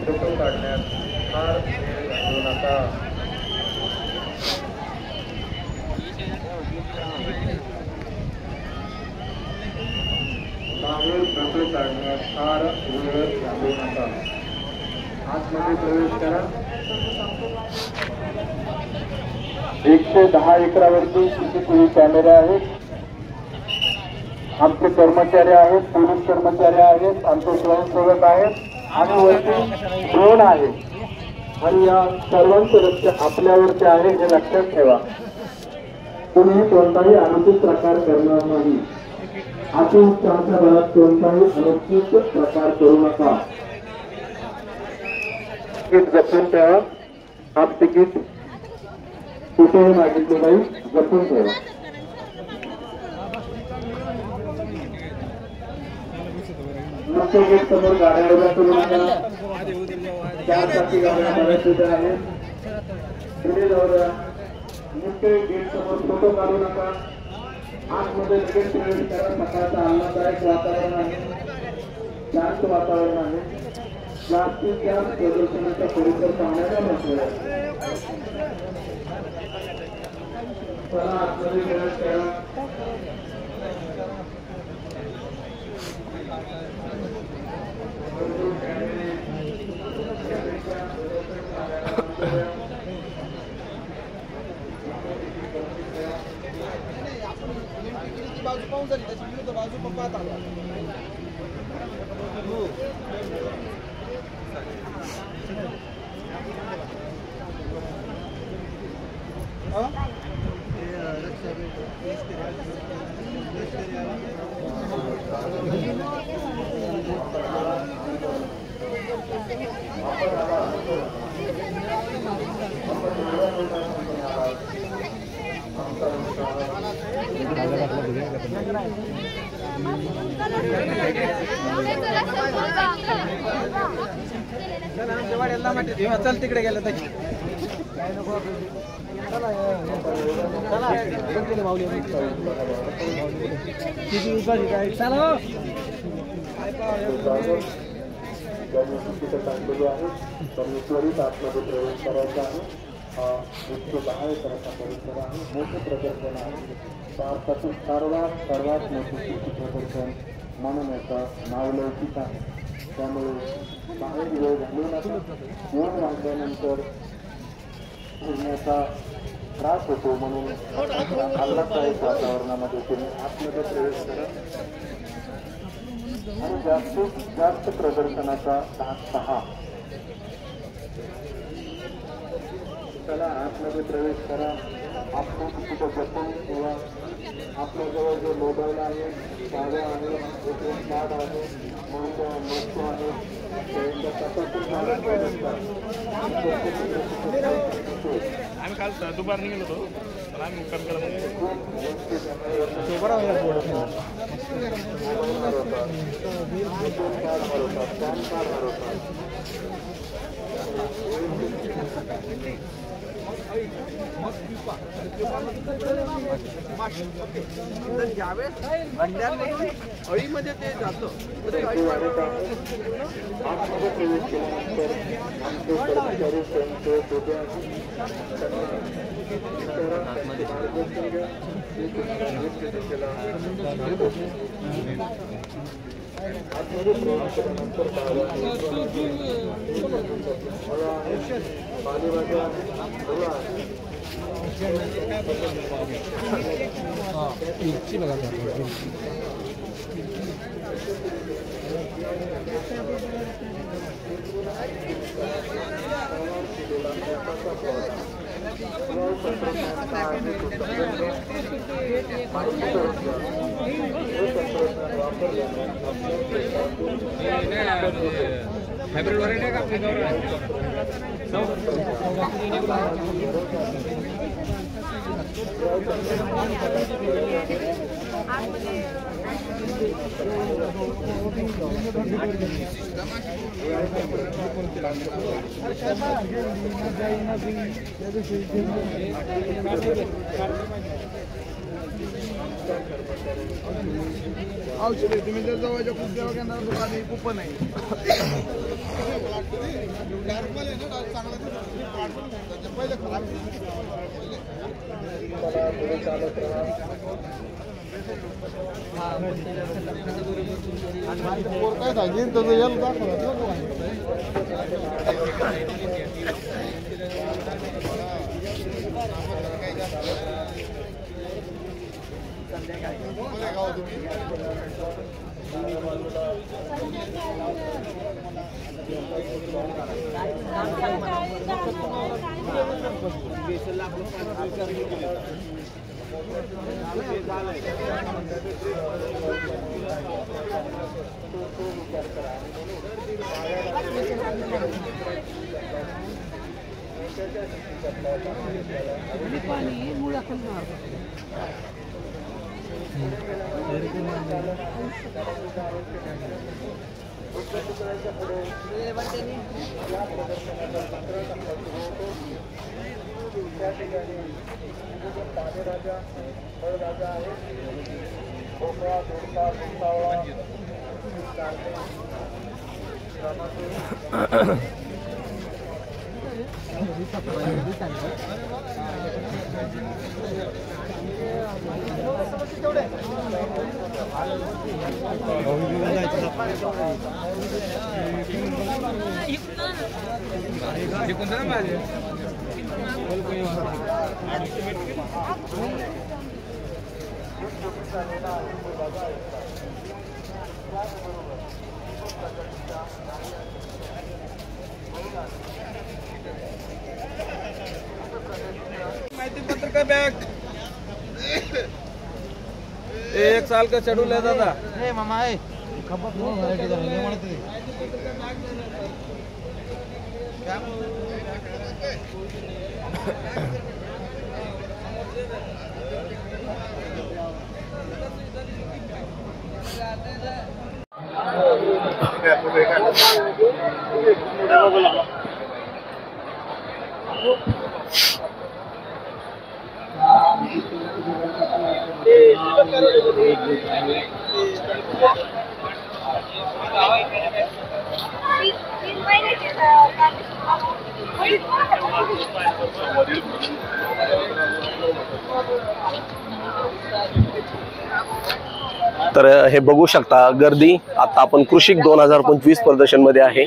Photo काढण्यात फार वेळ घालवू नका। बाहेर फोटो काढण्यात फार वेळ घालवू नका। आतमध्ये प्रवेश करा। 110 एकरावरती सीसीटीव्ही कॅमेरे आहेत। आमचे कर्मचारी आहेत, पोलीस कर्मचारी आहेत, आमचे स्वयंसेवक आहेत आणि वरती ड्रोन आहे आणि या सर्वांचे लक्ष आपल्यावरती आहे हे लक्षात ठेवा। तुम्ही कोणताही अनुचित प्रकार करणार नाही। अतिउच्चाच्या बळात कोणताही अनुचित प्रकार करू नका। तिकीट जपून ठेवा। हाफ तिकीट कुठेही मागितले नाही, जपून ठेवा। मुख्य गेट समोर गाड्या उभ्या करू नका। 4 चाकी गाड्या बऱ्याच उभ्या आहेत, पुढे जाऊ द्या। मुख्य गेट समोर फोटो काढू नका। आतमध्ये लगेच प्रवेश करा। सकाळचं आल्हाददायक वातावरण आहे, शांत वातावरण आहे। जास्तीत जास्त प्रदर्शनाचा परिसर पाहण्याचा म्हटलं चला आतमध्ये प्रवेश करा। बाजू पाहून झाली त्याची विरुद्ध बाजू पण पाहत आला। चल तिकडे गेलं तर त्वरित आतमध्ये प्रवेश करायचा आहे। हा 110 एकराचा परिसर आहे, मोठे प्रदर्शन आहे। भारतातील सर्वात मोठे प्रदर्शन म्हणून याचं नावलौकिक आहे। त्यामुळे बाहेर वेळ घालवू नका। ऊन वाजल्यानंतर फिरण्याचा त्रास होतो म्हणून आल्हाददायक वातावरणामध्ये तुम्ही आतमध्ये प्रवेश करा आणि जास्तीत जास्त प्रदर्शनाचा भाग पहा। चला आतमध्ये प्रवेश करा। आपण तिथं जपून ठेवा। आपल्याजवळ जो मोबाईल आहे, गाड्या आहे, ATM कार्ड आहे, वस्तू आहे, आम्ही काल दुपारी निघालो होतो। आम्ही मुक्काम केला ज्यावेळेस अंड्याने अळीमध्ये ते जातं आतमध्ये प्रवेश केल्यानंतर आमचे कर्मचारी स्वयंसेवक उभे आहेत। आतमध्ये प्रवेश केल्यानंतर पालेभाज्या फुलं आहेत। हायब्रिड व्हरायटी आहे का आपली औषध तुम्ही जर जवळच्या कुठल्या केंद्रात दुकान कुपन आहे काय सांगेल त्याचं याला दाखवलं माहिती पत्र का बैग 1 साल का शेड्यूल है दादा मामा है खपत हो तर हे बघू शकता गर्दी आता आपण कृषिक 2025 प्रदर्शन मध्ये आहे।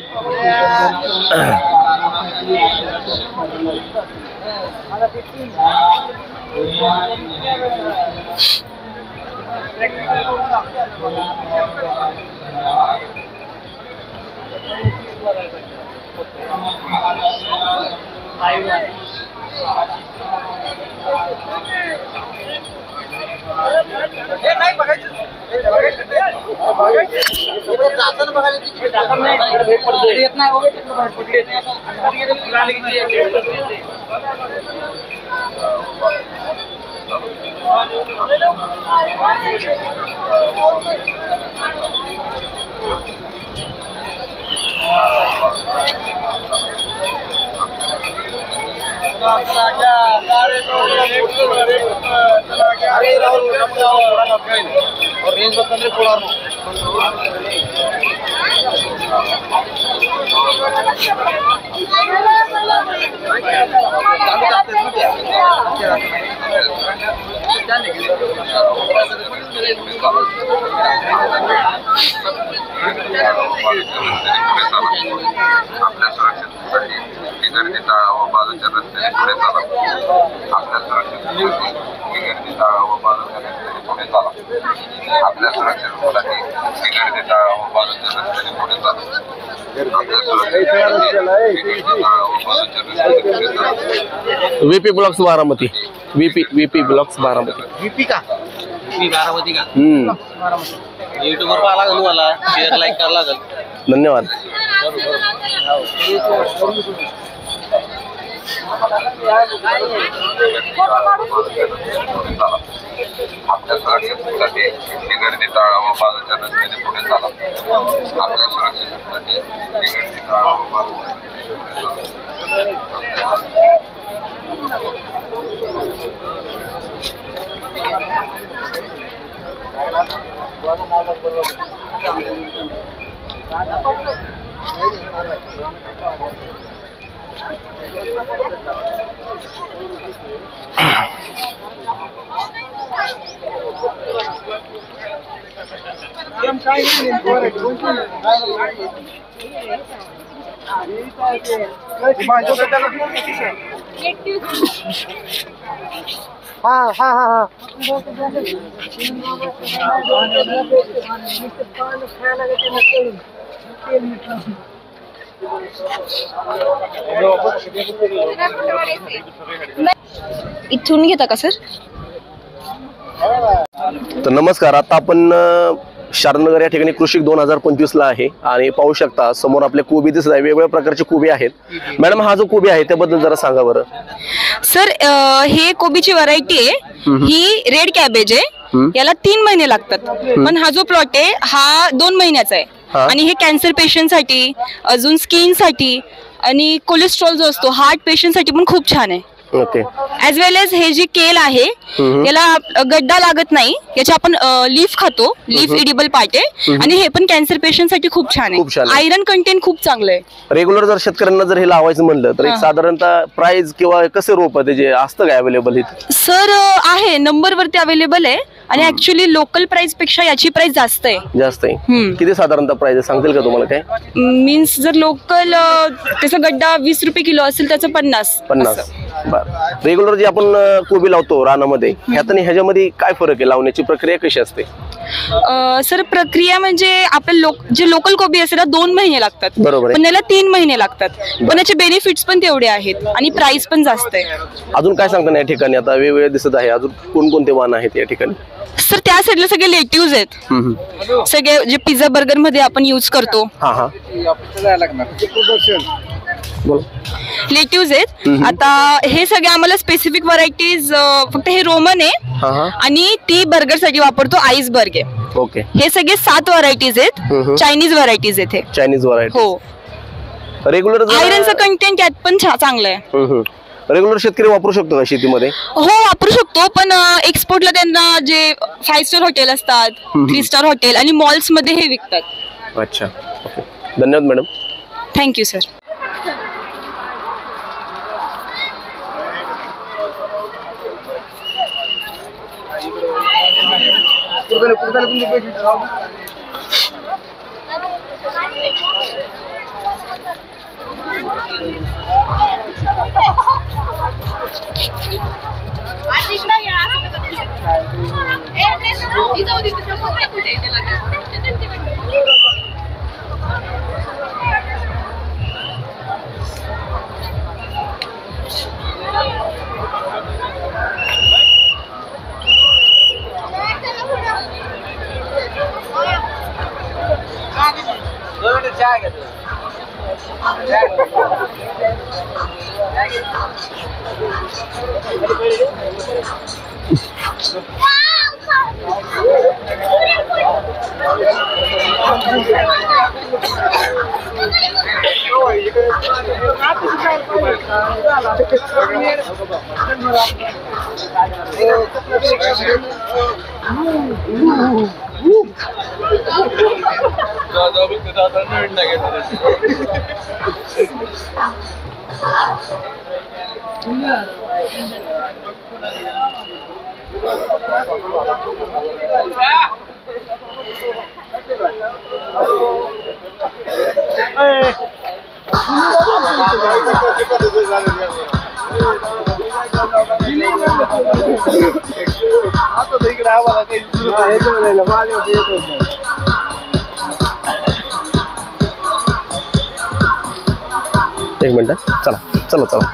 VP blocks Baramati, VP blocks Baramati. VP का बारामती का यूट्यूब वर पाहा लागेल तुम्हाला, शेअर लाईक करायला लागेल। धन्यवाद। आपल्या सुरक्षेसाठी गर्दी टाळावं, बाजूच्या रस्त्याने पुढे चाला। आपल्या सुरक्षेसाठी गर्दी टाळावं, बाजूच्या इथून घेता का सर? तर नमस्कार, आता आपण शारदानगर या ठिकाणी कृषिक 2025 ला आहे आणि पाहू शकता समोर आपले कोबी दिसत आहे. वेगवेगळ्या प्रकारचे कोबी आहेत. मॅडम, हा जो कोबी आहे त्याबद्दल जरा सांगा बरं. सर हे कोबीची व्हरायटी आहे, ही रेड कॅबेज आहे. याला 3 महिने लागतात, पण हा जो प्लॉट आहे हा 2 महिन्याचा आहे. आणि हे कॅन्सर पेशंट साठी, अजून स्किन साठी आणि कोलेस्ट्रॉल जो असतो हार्ट पेशंट साठी पण खूप छान आहे. ओके. ॲज वेल एज हे जी केल आहे याला गड्डा लागत नाही, याची आपण लीफ खातो, लीफ इडिबल पार्ट आहे. आणि हे पण कॅन्सर पेशंट साठी खूप छान आहे. आयरन कंटेंट खूप चांगलं आहे. रेग्युलर जर शेतकऱ्यांना जर हे लावायचं म्हणलं तर एक साधारणतः प्राइस किंवा कसे रोप त्याचे असतं काय अवेलेबल इथे? सर आहे, नंबर वरती अवेलेबल आहे. आणि ऍक्च्युली लोकल प्राइस पेक्षा याची प्राइस जास्त आहे. जास्त आहे. किती साधारणतः प्राइस सांगतील का तुम्हाला काय? मीन्स जर लोकल त्याचा गड्डा 20 रुपये किलो असेल, त्याचं 50. बरं. रेग्युलर जे आपण कोबी लावतो रानामध्ये, ह्यात आणि ह्याच्यामध्ये काय फरक आहे? लावण्याची प्रक्रिया कशी असते? सर प्रक्रिया म्हणजे आपल्या जे लोकल कोबी असेल 2 महिने लागतात, बरोबर आहे. पण याला 3 महिने लागतात. पण याचे बेनिफिट्स पण तेवढे आहेत आणि प्राइस पण जास्त आहे. अजून काय सांगता या ठिकाणी? आता वेगवेगळे दिसत आहे, अजून कोणकोणते वाहन आहेत या ठिकाणी? सर त्या साईडला सगळे लेट्यूज आहेत, सगळे जे पिझ्झा बर्गर मध्ये आपण यूज करतो. लेट्यूज आहेत. आता हे सगळे आम्हाला स्पेसिफिक व्हरायटीज, फक्त हे रोमन आहे आणि ती बर्गर साठी वापरतो आईसबर्ग आहे. ओके. हे सगळे 7 व्हरायटीज आहेत, चायनीज व्हरायटीज आहेत. Chinese variety. हो. रेग्युलर आयरनचं कंटेंट यात पण चांगलं आहे. रेग्युलर शेतकरी वापरू शकतो का शेतीमध्ये? हो, वापरू शकतो, पण एक्सपोर्टला त्यांना जे 5 स्टार हॉटेल असतात, 3 स्टार हॉटेल आणि मॉल्स मध्ये हे विकतात. अच्छा, ओके. धन्यवाद मॅडम. Thank you sir. एक मिनिट, चला चला चला.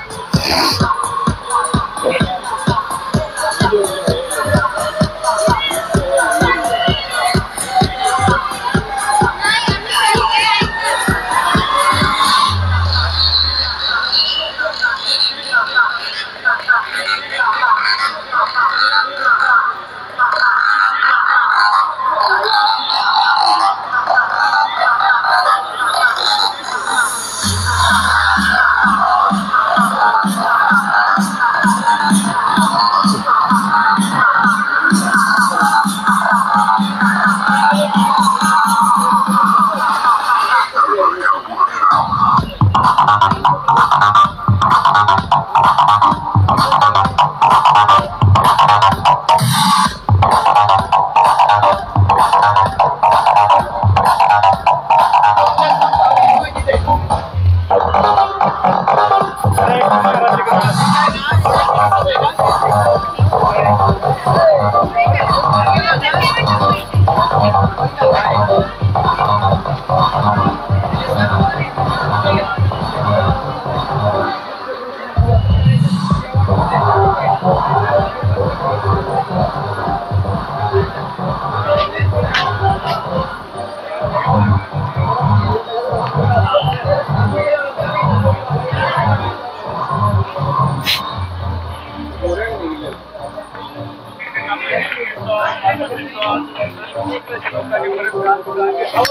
Okay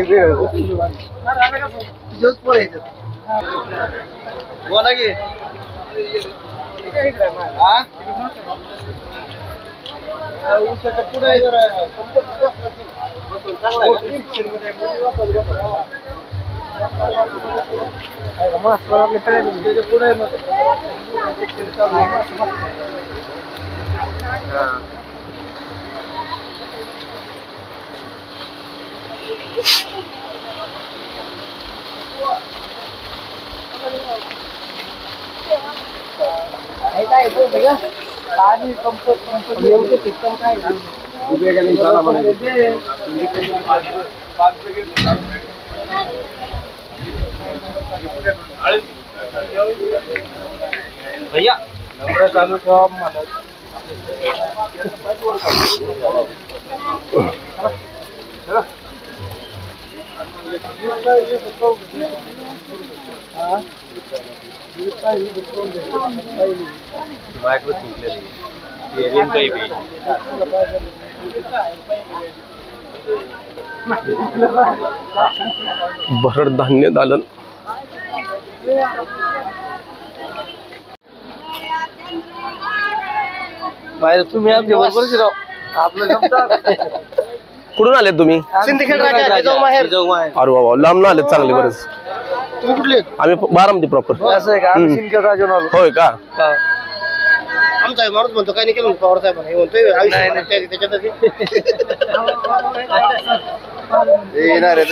sir. भैया चालू ठेवा मला. भरड धान्य दालन. बाहेर तुम्ही आमच्या बरोबरच राव. आपलं कुठून आले तुम्ही? सिंदखेड राजा अरे वा, लांब ना आलेत चांगले. बरेच. तुम्ही कुठले? आम्ही बारामती प्रॉपर. असं आहे का? आम्ही सिंदखेड राजा आलो. होय का? आमचा माणूस म्हणतो काय नाही केलं पवार साहेब म्हणतोय त्याच्यात येणार आहे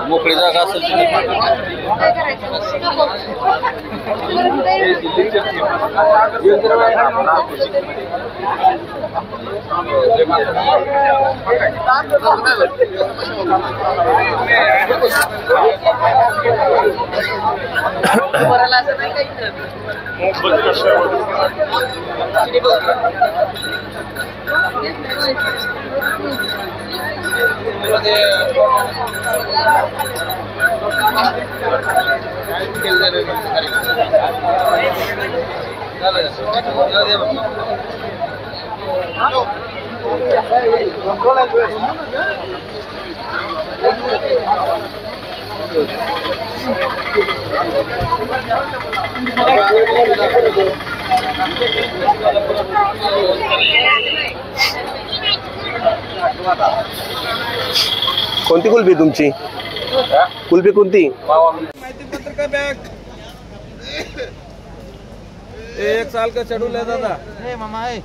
मोकळी जागा असेल कोणती कुल्फी तुमची? कुल्फी कोणती? माहिती पत्र का बॅग? 1 साल का शेड्यूल है दादा. मामा है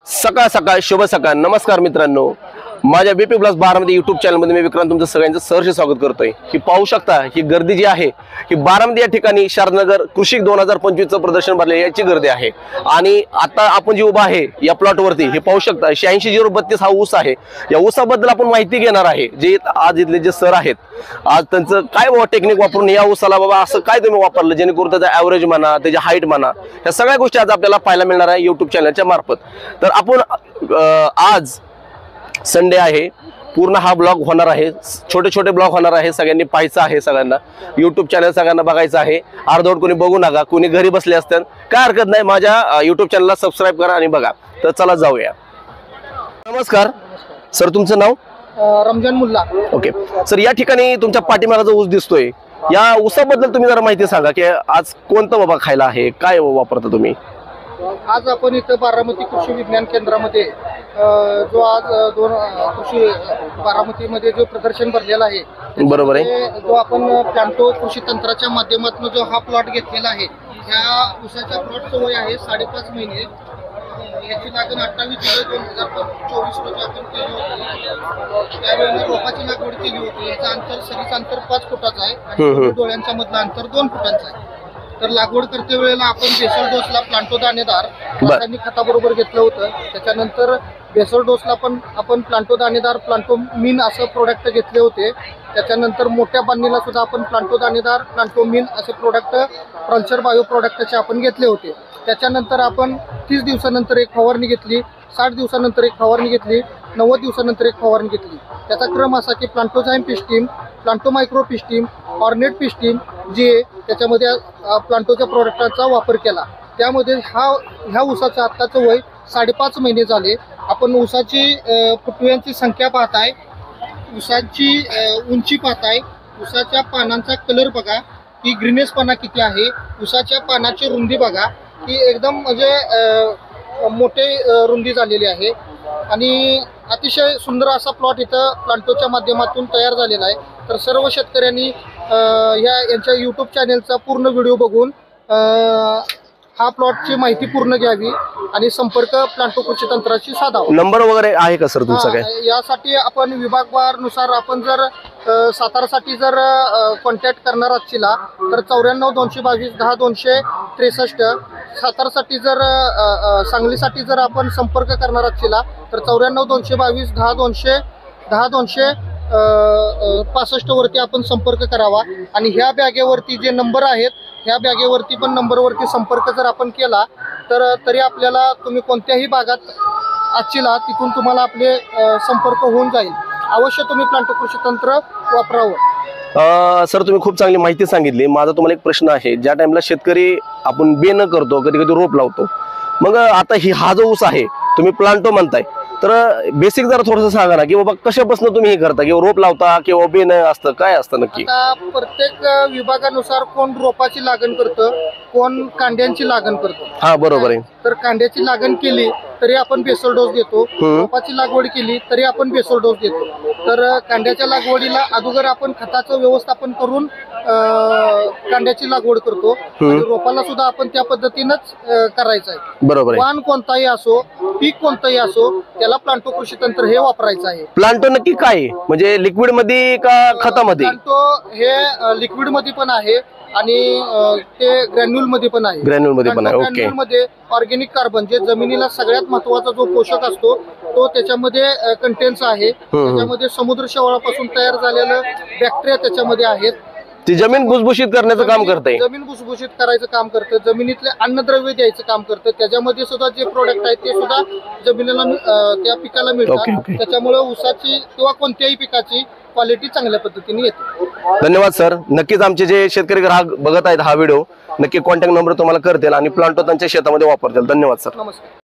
सकाळ सकाळ शुभ सकाळ. नमस्कार मित्रांनो, माझ्या BP प्लस बारामती युट्यूब चॅनलमध्ये मी विक्रांत तुमचं सगळ्यांचं सहर्ष स्वागत करतोय. ही पाहू शकता ही गर्दी जी आहे ही बारामती या ठिकाणी शारनगर कृषी 2025चं प्रदर्शन भरले याची गर्दी आहे. आणि आता आपण जे उभा आहे या प्लॉटवरती हे पाहू शकता 86-032 हा ऊस आहे. या ऊसाबद्दल आपण माहिती घेणार आहे. जे आज इथले जे सर आहेत आज त्यांचं काय बाबा टेक्निक वापरून या ऊसाला बाबा असं काय तुम्ही वापरलं जेणेकरून त्याचा ॲव्हरेज म्हणा त्याची हाईट म्हणा या सगळ्या गोष्टी आज आपल्याला पाहायला मिळणार आहे युट्यूब चॅनलच्या मार्फत. तर आपण आज संडे आहे पूर्ण हा ब्लॉग होणार आहे. छोटे छोटे ब्लॉग होणार आहे. सगळ्यांनी पाहायचं आहे. सगळ्यांना युट्यूब चॅनल सगळ्यांना बघायचं आहे. अर्धवट कोणी बघू नका. कोणी घरी बसले असतात काय हरकत नाही. माझ्या युट्यूब चॅनलला सबस्क्राईब करा आणि बघा. तर चला जाऊया. नमस्कार सर तुमचं नाव? रमजान मुल्ला. ओके सर या ठिकाणी तुमच्या पाठीमागा जो ऊस दिसतोय या ऊसाबद्दल तुम्ही जरा माहिती सांगा की आज कोणतं बाबा खायला आहे काय वापरता तुम्ही? आज आपण इथं बारामती कृषी विज्ञान केंद्रामध्ये जो आज कृषी बारामतीमध्ये जो प्रदर्शन भरलेला आहे बरोबर आहे. जो आपण प्लांटो कृषी तंत्राच्या माध्यमातून जो हा प्लॉट घेतलेला आहे ह्या ऊसाच्या प्लॉटचं वय आहे 5.5 महिने. याची लागण 28 जुलै 2024 रोजी आपण केली होती. त्यावेळेला रोपाची लागवड केली होती. याचं अंतर सरीचं अंतर 5 फुटाचं आहे आणि डोळ्यांच्या मधलं अंतर 2 फुटांचं आहे. तर लागवड करते वेळेला आपण बेसल डोसला प्लांटो दाणेदार रासायनिक खताबरोबर घेतलं होतं. त्याच्यानंतर बेसल डोसला पण आपण प्लांटो दाणेदार प्लांटो मीन असं प्रोडक्ट घेतले होते. त्याच्यानंतर मोठ्या बांधणीला सुद्धा आपण प्लांटो दाणेदार प्लांटो मीन असे प्रोडक्ट प्रॉन्चर बायो प्रोडक्टचे आपण घेतले होते. त्याच्यानंतर आपण 30 दिवसानंतर एक फवारणी घेतली, 60 दिवसानंतर एक फवारणी घेतली, 90 दिवसानंतर एक फवारणी घेतली. त्याचा क्रम असा की प्लांटोझाईम पिस्टीम, प्लांटो मायक्रो पिस्टीम, ऑर्नेट पिस्टीम जे त्याच्यामध्ये प्लांटोच्या प्रोडक्टांचा वापर केला. त्यामध्ये ह्या ऊसाचं आत्ताचं वय 5.5 महिने झाले. आपण ऊसाची फुटव्यांची संख्या पाहताय, ऊसाची उंची पाहताय, ऊसाच्या पानांचा कलर बघा की ग्रीनेसपणा किती आहे, ऊसाच्या पानाची रुंदी बघा की एकदम म्हणजे मोठे रुंदी झालेली आहे. आणि अतिशय सुंदर असा प्लॉट इथं प्लांटोच्या माध्यमातून तयार झालेला आहे. तर सर्व शेतकऱ्यांनी यांच्या यूट्यूब चॅनेलचा पूर्ण व्हिडिओ बघून हा प्लॉटची माहिती पूर्ण घ्यावी आणि संपर्क प्लांटो कृषी तंत्राशी साधावा. नंबर वगैरे आहे का सर तुमचा काय? यासाठी आपण विभागवारनुसार आपण जर सातारासाठी जर कॉन्टॅक्ट करणार असतील तर 94-222 10-263. सातारासाठी जर सांगलीसाठी जर आपण संपर्क करणार असतील तर 94-222 10-265 वरती आपण संपर्क करावा. आणि ह्या बॅगेवरती जे नंबर आहेत ह्या बॅगेवरती पण नंबरवरती संपर्क जर आपण केला तर तरी आपल्याला तुम्ही कोणत्याही भागात असला तिथून तुम्हाला आपले संपर्क होऊन जाईल. अवश्य तुम्ही प्लांटो कृषी तंत्र वापरावं. सर तुम्ही खूप चांगली माहिती सांगितली. माझा तुम्हाला एक प्रश्न आहे. ज्या टाइमला शेतकरी आपण बेन करतो कधी कधी रोप लावतो मग आता हा जो ऊस आहे तुम्ही प्लांटो म्हणताय तर बेसिक जरा थोडंसं सांगा ना की बाबा कशापासून तुम्ही हे करता किंवा रोप लावता किंवा बेन असतं काय असतं नक्की? आता प्रत्येक विभागानुसार कोण रोपाची लागण करतं कोण कांड्यांची लागण करतो. हा बरोबर आहे. तर कांड्याची लागण केली तरी आपण बेसल डोस देतो, रोपाची लागवड केली तरी आपण बेसल डोस देतो. तर कांड्याच्या लागवडीला अगोदर आपण खताचं व्यवस्थापन करून कांड्याची लागवड करतो आणि रोपाला सुद्धा आपण त्या पद्धतीनंच करायचं आहे. बरोबर आहे. वाण कोणताही असो पीक कोणतंही असो त्याला प्लांटो कृषी तंत्र हे वापरायचं आहे. प्लांटो नक्की काय म्हणजे लिक्विड मध्ये का खतामध्ये? प्लांटो हे लिक्विड मध्ये पण आहे आणि ते ग्रॅन्युल मध्ये पण आहे. ग्रॅन्युल मध्ये पण आहे. ओके. ग्रॅन्युल मध्ये ऑर्गॅनिक कार्बन जे जमिनीला सगळ्यात महत्वाचा जो पोषक असतो तो त्याच्यामध्ये कंटेन्स आहे. त्याच्यामध्ये समुद्र शेवाळापासून तयार झालेलं बॅक्टेरिया त्याच्यामध्ये आहेत. ती जमीन भुसभुशीत करण्याचं काम करते. जमीन भुसभुशीत करायचं काम करतं. जमिनीतले अन्नद्रव्य द्यायचं काम करतं. त्याच्यामध्ये सुद्धा जे प्रोडक्ट आहेत ते सुद्धा जमिनीला त्या पिकाला मिळतात. त्याच्यामुळे ऊसाची किंवा कोणत्याही पिकाची क्वालिटी चांगल्या पद्धतीने येते. धन्यवाद सर. नक्कीच आमचे जे शेतकरी ग्राहक बघत आहेत हा व्हिडिओ नक्की कॉन्टॅक्ट नंबर तुम्हाला करतील आणि प्लांटो त्यांच्या शेतामध्ये वापरतील. धन्यवाद सर. नमस्कार.